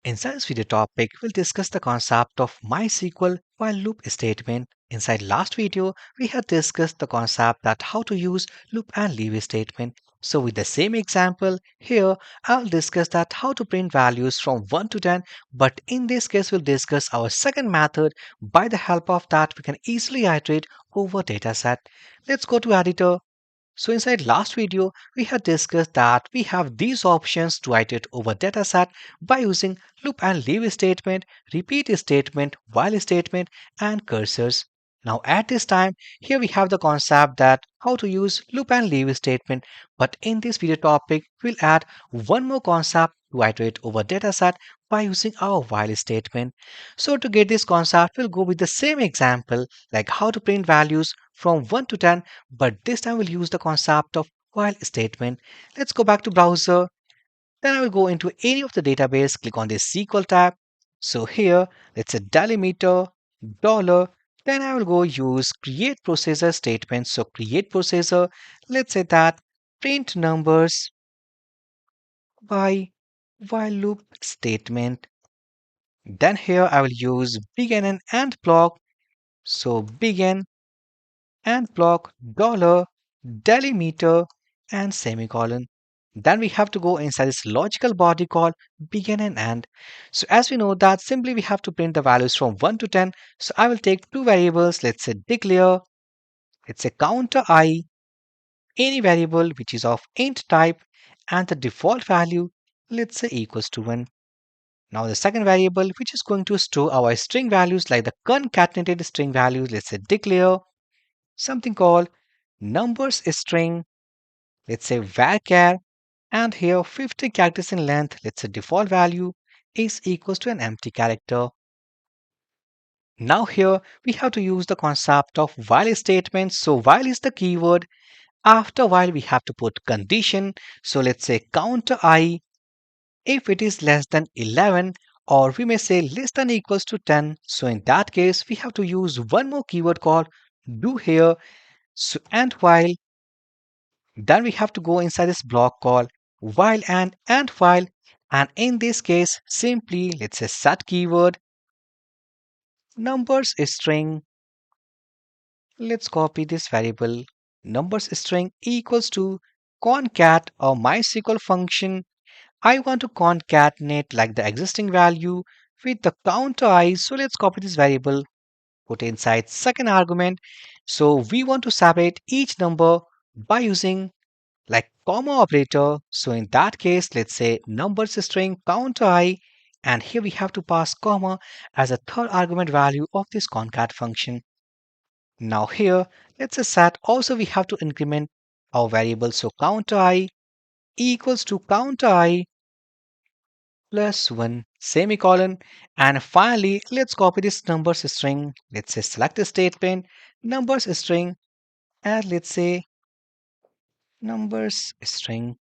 Inside this video topic, we'll discuss the concept of MySQL while loop statement. Inside last video, we had discussed the concept that how to use loop and leave statement. So with the same example, here I'll discuss that how to print values from 1 to 10, but in this case we'll discuss our second method. By the help of that, we can easily iterate over dataset. Let's go to editor. So inside last video, we had discussed that we have these options to iterate over dataset by using loop and leave statement, repeat statement, while statement, and cursors. Now at this time, here we have the concept that how to use loop and leave statement, but in this video topic, we'll add one more concept to iterate over dataset by using our while statement. So to get this concept, we'll go with the same example like how to print values from 1 to 10, but this time we'll use the concept of while statement. Let's go back to browser. Then I will go into any of the database, click on the SQL tab. So here, let's say delimiter, dollar. Then I will go use create processor statement. So create processor, let's say that print numbers by while loop statement. Then here I will use begin and end block. So begin and block dollar delimiter and semicolon. Then we have to go inside this logical body called begin and end. So as we know that simply we have to print the values from 1 to 10. So I will take two variables, let's say declare, let's say counter I, any variable which is of int type, and the default value, let's say equals to 1. Now the second variable which is going to store our string values like the concatenated string values, let's say declare something called numbers string, let's say varchar, and here 50 characters in length, let's say default value is equals to an empty character. Now here we have to use the concept of while statement. So while is the keyword. After while we have to put condition. So let's say counter I if it is less than 11, or we may say less than equals to 10. So in that case we have to use one more keyword called do here. So and while, then we have to go inside this block called while and while, and in this case simply let's say set keyword numbers string. Let's copy this variable numbers string equals to concat or MySQL function. I want to concatenate like the existing value with the counter I. So let's copy this variable, put inside second argument. So we want to separate each number by using like comma operator. So in that case, let's say numbers string counter I, and here we have to pass comma as a third argument value of this concat function. Now here, let's say set also we have to increment our variable. So counter I equals to counter I plus 1 semicolon, and finally let's copy this numbers string. Let's say select the statement numbers string, and let's say numbers string.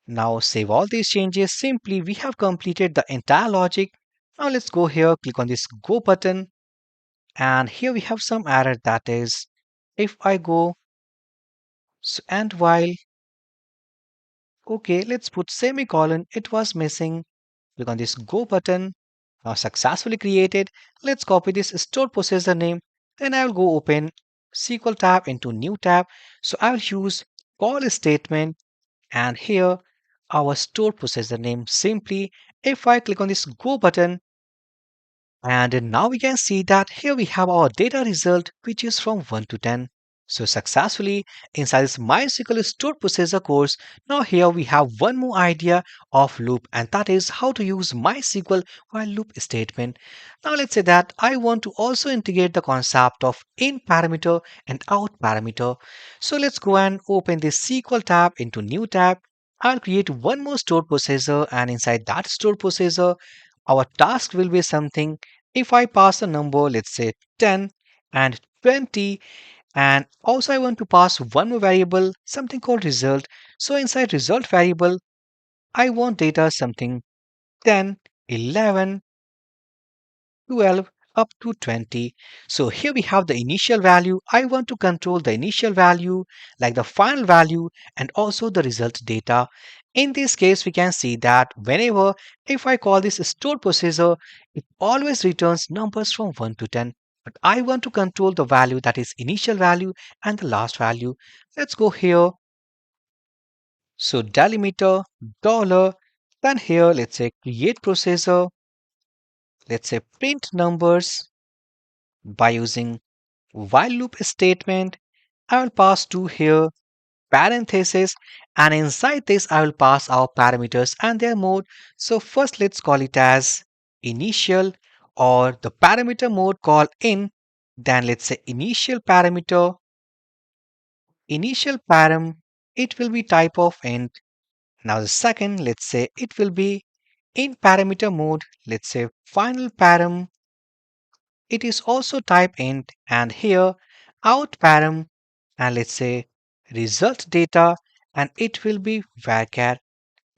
Now save all these changes. Simply we have completed the entire logic. Now let's go here, click on this go button, and here we have some error, that is if I go and while, okay, let's put semicolon, it was missing. Click on this go button. Now successfully created. Let's copy this stored procedure name. Then I will go open SQL tab into new tab. So I will use call statement, and here our stored procedure name. Simply if I click on this go button, and now we can see that here we have our data result which is from 1 to 10. So successfully inside this MySQL Stored Procedure course, now here we have one more idea of loop, and that is how to use MySQL while loop statement. Now let's say that I want to also integrate the concept of in parameter and out parameter. So let's go and open this SQL tab into new tab. I'll create one more stored procedure, and inside that stored procedure our task will be something. If I pass a number, let's say 10 and 20, and also I want to pass one more variable, something called result. So inside result variable, I want data something 10, 11, 12 up to 20. So here we have the initial value. I want to control the initial value like the final value and also the result data. In this case, we can see that whenever if I call this stored procedure, it always returns numbers from 1 to 10. But I want to control the value that is initial value and the last value. Let's go here. So delimiter, dollar, then here let's say create procedure, let's say print numbers by using while loop statement. I will pass to here parenthesis, and inside this I will pass our parameters and their mode. So first let's call it as initial, or the parameter mode call in, then let's say initial param, it will be type of int. Now the second, let's say it will be in parameter mode, let's say final param, it is also type int, and here out param, and let's say result data, and it will be varchar,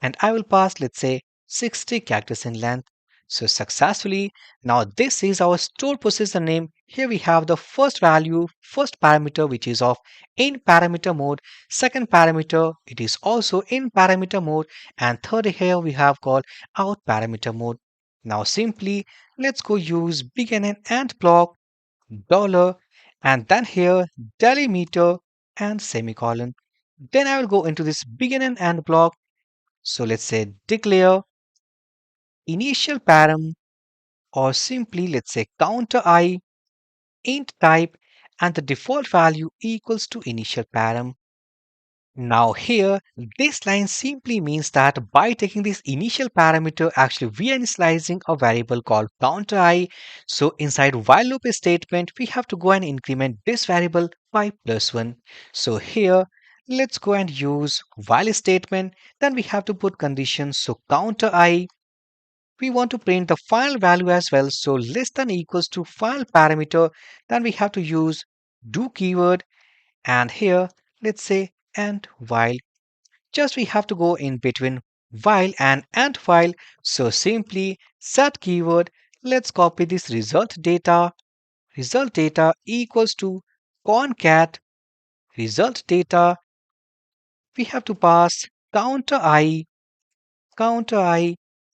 and I will pass, let's say, 60 characters in length. So successfully, now this is our stored procedure name. Here we have the first value, first parameter, which is of in parameter mode. Second parameter, it is also in parameter mode. And third here we have called out parameter mode. Now simply, let's go use begin and end block, dollar, and then here delimiter and semicolon. Then I will go into this begin and end block. So let's say declare initial param, or simply let's say counter I int type, and the default value equals to initial param. Now here this line simply means that by taking this initial parameter, actually we are initializing a variable called counter I. So inside while loop statement we have to go and increment this variable by +1. So here let's go and use while statement, then we have to put conditions. So counter I, we want to print the final value as well, so less than equals to final parameter, then we have to use do keyword, and here let's say and while, just we have to go in between while and while. So simply set keyword, let's copy this result data equals to concat result data, we have to pass counter I,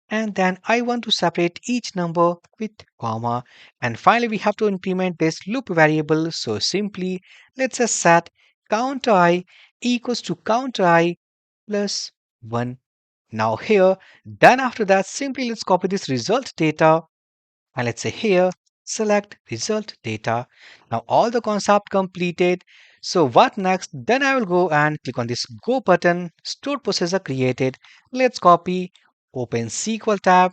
and then I want to separate each number with comma, and finally we have to implement this loop variable. So simply let's just set counter I equals to counter I plus 1. Now here, then after that simply let's copy this result data, and let's say here select result data. Now all the concept completed. So what next? Then I will go and click on this go button, stored procedure created. Let's copy, open SQL tab,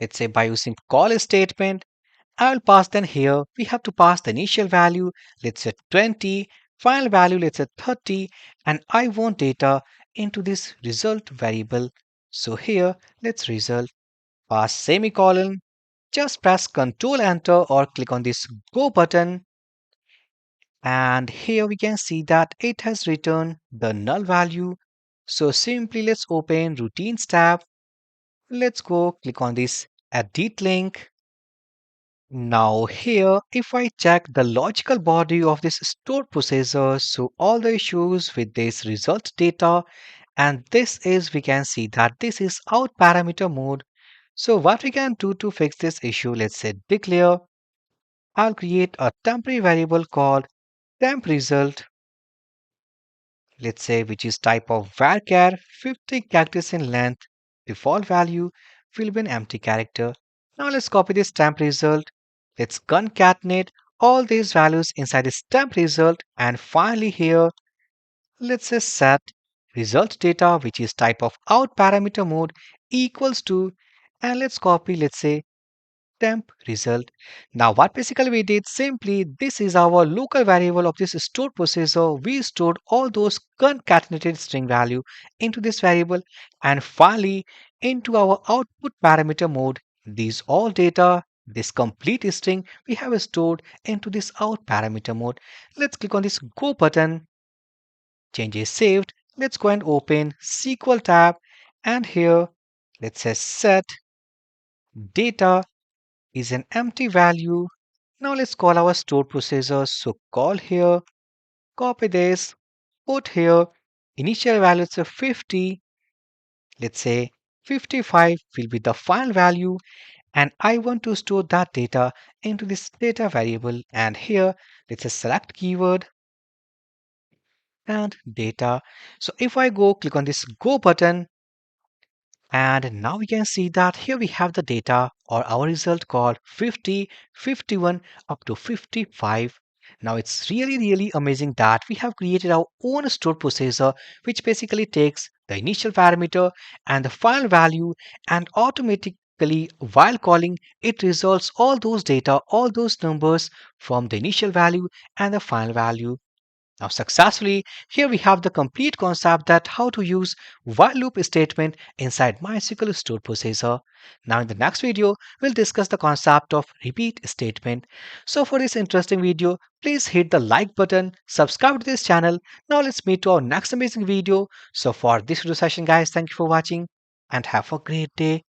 let's say by using call statement. I will pass, then here we have to pass the initial value, let's say 20, final value, let's say 30, and I want data into this result variable. So here let's result, pass semicolon, just press Ctrl Enter or click on this Go button, and here we can see that it has returned the null value. So simply let's open Routines tab. Let's go click on this Edit link. Now here, if I check the logical body of this stored procedure, so all the issues with this result data, and this is, we can see that this is out parameter mode. So what we can do to fix this issue, let's say declare, I'll create a temporary variable called temp result, let's say, which is type of varchar 50 characters in length. Default value will be an empty character. Now let's copy this temp result. Let's concatenate all these values inside this temp result, and finally here let's say set result data, which is type of out parameter mode, equals to, and let's copy, let's say, temp result. Now what basically we did, simply this is our local variable of this stored procedure. We stored all those concatenated string value into this variable, and finally into our output parameter mode, these all data, this complete string we have stored into this out parameter mode. Let's click on this go button, changes saved. Let's go and open SQL tab, and here let's say set data is an empty value. Now let's call our stored procedure. So call here, copy this, put here, initial value is 50, let's say 55 will be the final value, and I want to store that data into this data variable. And here, let's say select keyword and data. So if I go click on this go button, and now we can see that here we have the data or our result called 50, 51 up to 55. Now it's really amazing that we have created our own stored procedure which basically takes the initial parameter and the final value and automatically while calling it resolves all those data, all those numbers from the initial value and the final value. Now successfully, here we have the complete concept that how to use while loop statement inside MySQL Stored Procedure. Now in the next video, we'll discuss the concept of repeat statement. So for this interesting video, please hit the like button, subscribe to this channel. Now let's meet to our next amazing video. So for this video session guys, thank you for watching and have a great day.